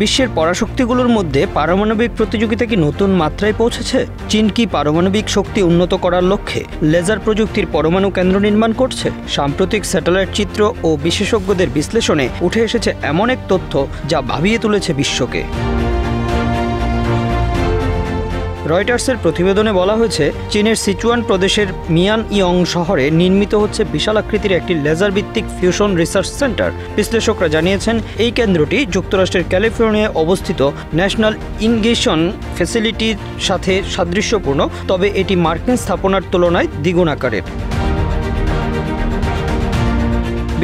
বিশ্বের পরাশক্তিগুলোর মধ্যে পারমাণবিক প্রতিযোগিতা কি নতুন মাত্রায় পৌঁছেছে? চীন কি পারমাণবিক শক্তি উন্নত করার লক্ষ্যে লেজার প্রযুক্তির পরমাণু কেন্দ্র নির্মাণ করছে? সাম্প্রতিক স্যাটেলাইট চিত্র ও বিশেষজ্ঞদের বিশ্লেষণে উঠে এসেছে এমন এক তথ্য যা ভাবিয়ে তুলেছে বিশ্বকে। রয়টার্সের প্রতিবেদনে বলা হয়েছে, চীনের সিচুয়ান প্রদেশের মিয়ান ইয়ং শহরে নির্মিত হচ্ছে বিশাল আকৃতির একটি লেজার ভিত্তিক ফিউশন রিসার্চ সেন্টার। বিশ্লেষকরা জানিয়েছেন, এই কেন্দ্রটি যুক্তরাষ্ট্রের ক্যালিফোর্নিয়ায় অবস্থিত ন্যাশনাল ইনগেশন ফ্যাসিলিটির সাথে সাদৃশ্যপূর্ণ, তবে এটি মার্কিন স্থাপনার তুলনায় দ্বিগুণ আকারের।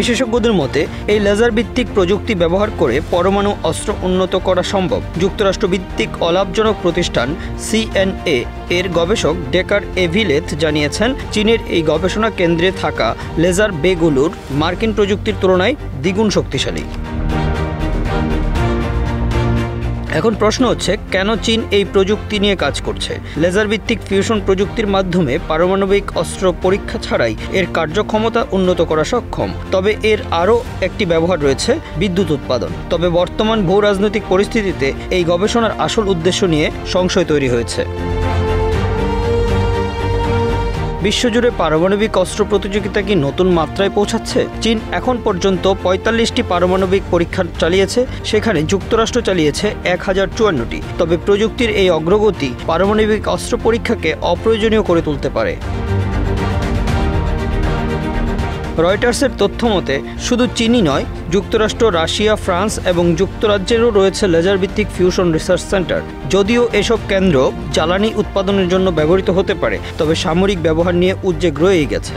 বিশেষজ্ঞদের মতে, এই লেজার ভিত্তিক প্রযুক্তি ব্যবহার করে পরমাণু অস্ত্র উন্নত করা সম্ভব। যুক্তরাষ্ট্র ভিত্তিক অলাভজনক প্রতিষ্ঠান সিএনএ এর গবেষক ডেকার এভিলেথ জানিয়েছেন, চীনের এই গবেষণা কেন্দ্রে থাকা লেজার বেগুলোর মার্কিন প্রযুক্তির তুলনায় দ্বিগুণ শক্তিশালী। এখন প্রশ্ন হচ্ছে, কেন চীন এই প্রযুক্তি নিয়ে কাজ করছে? লেজার ভিত্তিক ফিউশন প্রযুক্তির মাধ্যমে পারমাণবিক অস্ত্র পরীক্ষা ছাড়াই এর কার্যক্ষমতা উন্নত করা সক্ষম। তবে এর আরও একটি ব্যবহার রয়েছে, বিদ্যুৎ উৎপাদন। তবে বর্তমান ভূ রাজনৈতিক পরিস্থিতিতে এই গবেষণার আসল উদ্দেশ্য নিয়ে সংশয় তৈরি হয়েছে। বিশ্বজুড়ে পারমাণবিক অস্ত্র প্রতিযোগিতা কি নতুন মাত্রায় পৌঁছাচ্ছে? চীন এখন পর্যন্ত ৪৫টি পারমাণবিক পরীক্ষা চালিয়েছে, সেখানে যুক্তরাষ্ট্র চালিয়েছে ১,০৫৪টি। তবে প্রযুক্তির এই অগ্রগতি পারমাণবিক অস্ত্র পরীক্ষাকে অপ্রয়োজনীয় করে তুলতে পারে। রয়টার্সের তথ্য মতে, শুধু চীনই নয়, যুক্তরাষ্ট্র, রাশিয়া, ফ্রান্স এবং যুক্তরাজ্যেরও রয়েছে লেজার ভিত্তিক ফিউশন রিসার্চ সেন্টার। যদিও এসব কেন্দ্র জ্বালানি উৎপাদনের জন্য ব্যবহৃত হতে পারে, তবে সামরিক ব্যবহার নিয়ে উদ্বেগ রয়েই গেছে।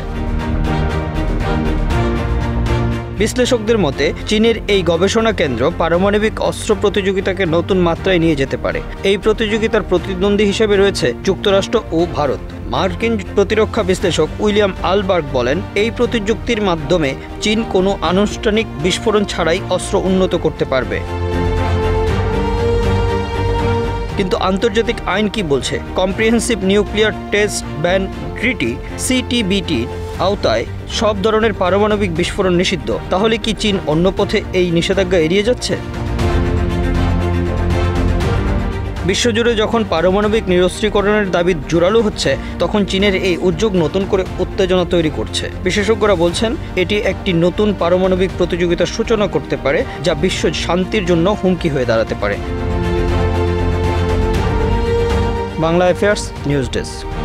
বিশ্লেষকদের মতে, চীনের এই গবেষণা কেন্দ্র পারমাণবিক অস্ত্র প্রতিযোগিতাকে নতুন মাত্রায় নিয়ে যেতে পারে। এই প্রতিযোগিতার প্রতিদ্বন্দ্বী হিসেবে রয়েছে যুক্তরাষ্ট্র ও ভারত। মার্কিন প্রতিরক্ষা বিশ্লেষক উইলিয়াম আলবার্গ বলেন, এই প্রতিযুক্তির মাধ্যমে চীন কোনো আনুষ্ঠানিক বিস্ফোরণ ছাড়াই অস্ত্র উন্নত করতে পারবে। কিন্তু আন্তর্জাতিক আইন কি বলছে? Comprehensive nuclear test ban treaty CTBT আওতায় সব ধরনের পারমাণবিক বিস্ফোরণ নিষিদ্ধ। তাহলে কি চীন অন্য পথে এই নিষেধাজ্ঞা এড়িয়ে যাচ্ছে? বিশ্বজুড়ে যখন পারমাণবিক নিরস্ত্রীকরণের দাবি জোরালো হচ্ছে, তখন চীনের এই উদ্যোগ নতুন করে উত্তেজনা তৈরি করছে। বিশেষজ্ঞরা বলছেন, এটি একটি নতুন পারমাণবিক প্রতিযোগিতার সূচনা করতে পারে, যা বিশ্ব শান্তির জন্য হুমকি হয়ে দাঁড়াতে পারে। Bangla affairs news desk.